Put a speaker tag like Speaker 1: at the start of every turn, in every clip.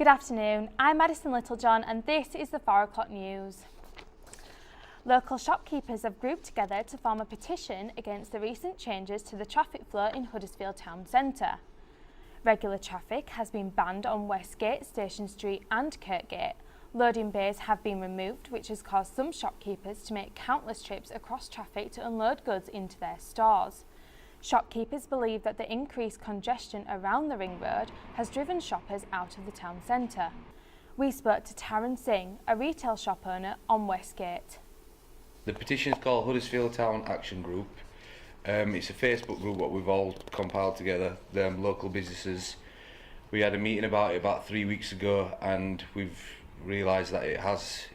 Speaker 1: Good afternoon, I'm Madison Littlejohn and this is the 4 o'clock news. Local shopkeepers have grouped together to form a petition against the recent changes to the traffic flow in Huddersfield Town Centre. Regular traffic has been banned on Westgate, Station Street and Kirkgate. Loading bays have been removed, which has caused some shopkeepers to make countless trips across traffic to unload goods into their stores. Shopkeepers believe that the increased congestion around the Ring Road has driven shoppers out of the town centre. We spoke to Taryn Singh, a retail shop owner on Westgate.
Speaker 2: The petition is called Huddersfield Town Action Group. It's a Facebook group what we've all compiled together, the local businesses. We had a meeting about it about 3 weeks ago and we've realised that it's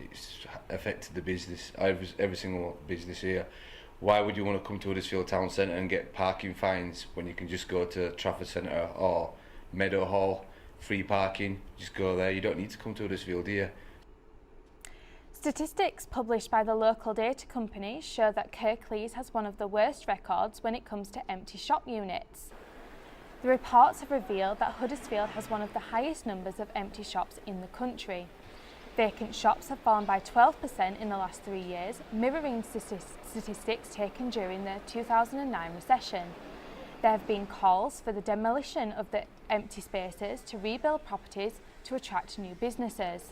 Speaker 2: affected the business, every single business here. Why would you want to come to Huddersfield Town Centre and get parking fines when you can just go to Trafford Centre or Meadow Hall, free parking, just go there, you don't need to come to Huddersfield here.
Speaker 1: Statistics published by the local data company show that Kirklees has one of the worst records when it comes to empty shop units. The reports have revealed that Huddersfield has one of the highest numbers of empty shops in the country. Vacant shops have fallen by 12% in the last 3 years, mirroring statistics taken during the 2009 recession. There have been calls for the demolition of the empty spaces to rebuild properties to attract new businesses.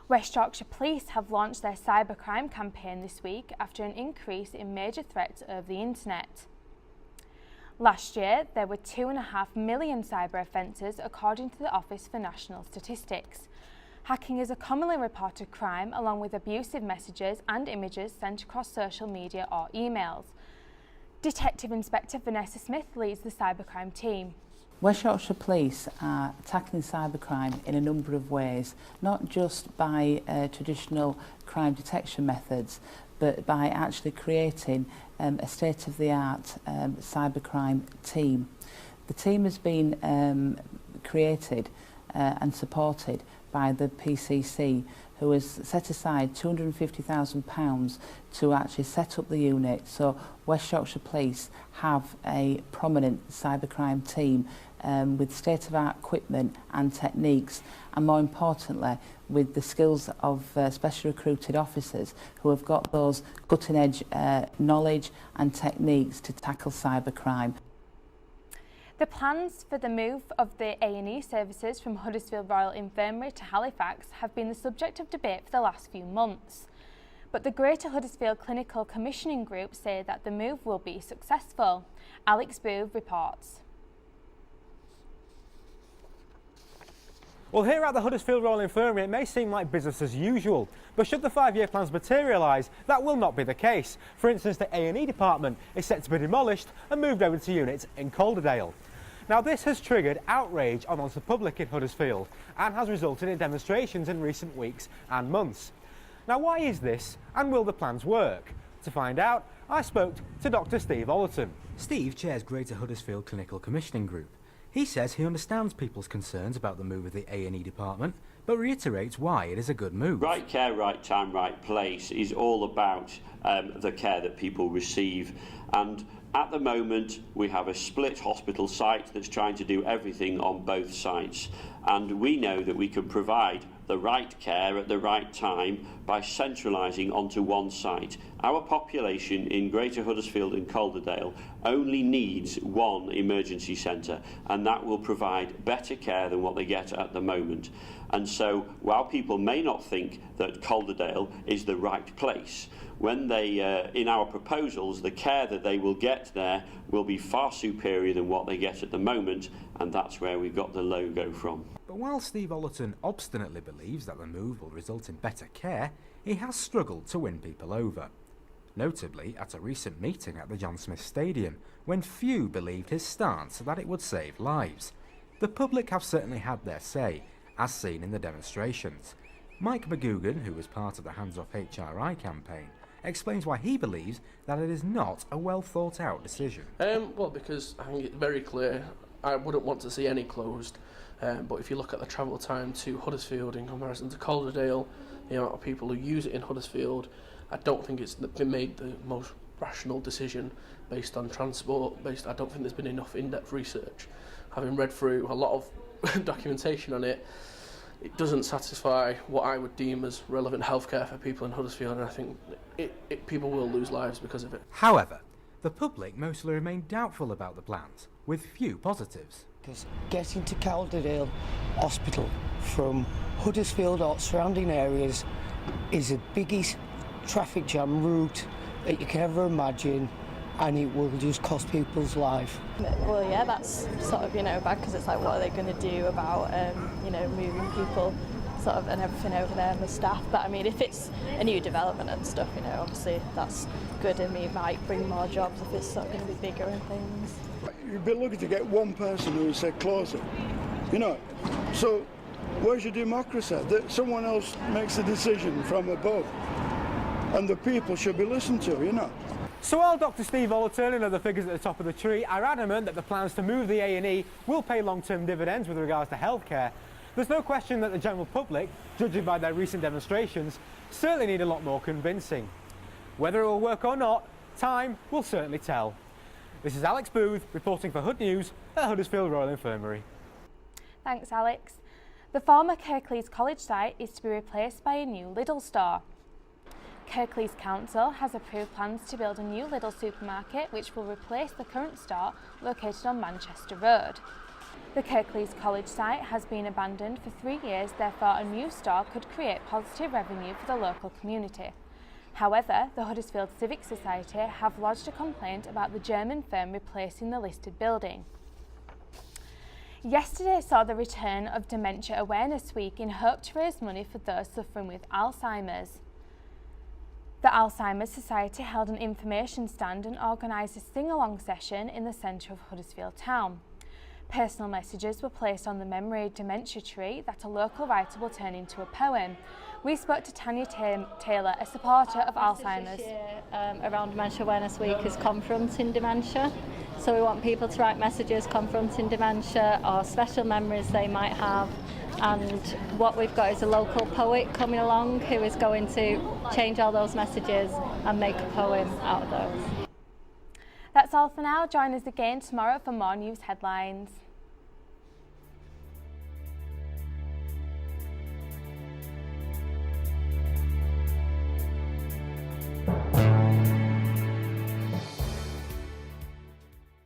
Speaker 1: West Yorkshire Police have launched their cybercrime campaign this week after an increase in major threats over the internet. Last year, there were 2.5 million cyber offences according to the Office for National Statistics. Hacking is a commonly reported crime along with abusive messages and images sent across social media or emails. Detective Inspector Vanessa Smith leads the cybercrime team.
Speaker 3: West Yorkshire Police are tackling cybercrime in a number of ways, not just by traditional crime detection methods, but by actually creating a state-of-the-art cybercrime team. The team has been created and supported by the PCC, who has set aside £250,000 to actually set up the unit. So West Yorkshire Police have a prominent cybercrime team with state-of-the-art equipment and techniques, and more importantly with the skills of specially recruited officers who have got those cutting-edge knowledge and techniques to tackle cybercrime.
Speaker 1: The plans for the move of the A&E services from Huddersfield Royal Infirmary to Halifax have been the subject of debate for the last few months. But the Greater Huddersfield Clinical Commissioning Group say that the move will be successful. Alex Booth reports.
Speaker 4: Well, here at the Huddersfield Royal Infirmary it may seem like business as usual, but should the 5-year plans materialise, that will not be the case. For instance, the A&E department is set to be demolished and moved over to units in Calderdale. Now this has triggered outrage amongst the public in Huddersfield and has resulted in demonstrations in recent weeks and months. Now why is this and will the plans work? To find out, I spoke to Dr. Steve Bulletin.
Speaker 5: Steve chairs Greater Huddersfield Clinical Commissioning Group. He says he understands people's concerns about the move of the A&E department, but reiterates why it is a good move.
Speaker 6: Right care, right time, right place is all about the care that people receive. And at the moment, we have a split hospital site that's trying to do everything on both sites. And we know that we can provide the right care at the right time by centralising onto one site. Our population in Greater Huddersfield and Calderdale only needs one emergency centre, and that will provide better care than what they get at the moment. And so, while people may not think that Calderdale is the right place, when they, in our proposals, the care that they will get there will be far superior than what they get at the moment, and that's where we got the logo from.
Speaker 5: But while Steve Bulletin obstinately believes that the move will result in better care, he has struggled to win people over. Notably at a recent meeting at the John Smith Stadium, when few believed his stance that it would save lives. The public have certainly had their say, as seen in the demonstrations. Mike McGugan, who was part of the Hands Off HRI campaign, explains why he believes that it is not a well thought out decision.
Speaker 7: Well, because I think it's very clear I wouldn't want to see any closed, but if you look at the travel time to Huddersfield in comparison to Calderdale, the amount of people who use it in Huddersfield, I don't think it's been made the most rational decision based on transport. I don't think there's been enough in-depth research. Having read through a lot of documentation on it, it doesn't satisfy what I would deem as relevant healthcare for people in Huddersfield, and I think people will lose lives because of it.
Speaker 5: However, the public mostly remain doubtful about the plans, with few positives.
Speaker 8: Because getting to Calderdale Hospital from Huddersfield or surrounding areas is the biggest traffic jam route that you can ever imagine, and it will just cost people's life.
Speaker 9: Well, yeah, that's sort of, bad, because it's like, what are they going to do about, moving people sort of and everything over there and the staff. But I mean, if it's a new development and stuff, obviously that's good, and it might bring more jobs if it's sort of going to be bigger and things.
Speaker 10: You'd be lucky to get one person who said close it, So where's your democracy? That someone else makes a decision from above, and the people should be listened to,
Speaker 4: So while Dr Steve Bulletin and other figures at the top of the tree are adamant that the plans to move the A&E will pay long-term dividends with regards to healthcare, there's no question that the general public, judging by their recent demonstrations, certainly need a lot more convincing. Whether it will work or not, time will certainly tell. This is Alex Booth reporting for Hood News at Huddersfield Royal Infirmary.
Speaker 1: Thanks, Alex. The former Kirklees College site is to be replaced by a new Lidl store. Kirklees Council has approved plans to build a new Lidl supermarket which will replace the current store located on Manchester Road. The Kirklees College site has been abandoned for 3 years, therefore a new store could create positive revenue for the local community. However, the Huddersfield Civic Society have lodged a complaint about the German firm replacing the listed building. Yesterday saw the return of Dementia Awareness Week in hope to raise money for those suffering with Alzheimer's. The Alzheimer's Society held an information stand and organised a sing-along session in the centre of Huddersfield town. Personal messages were placed on the memory dementia tree that a local writer will turn into a poem. We spoke to Tanya Taylor, a supporter of Alzheimer's.
Speaker 9: This year, around Dementia Awareness Week is confronting dementia. So we want people to write messages confronting dementia or special memories they might have. And what we've got is a local poet coming along who is going to change all those messages and make a poem out of those.
Speaker 1: That's all for now. Join us again tomorrow for more news headlines.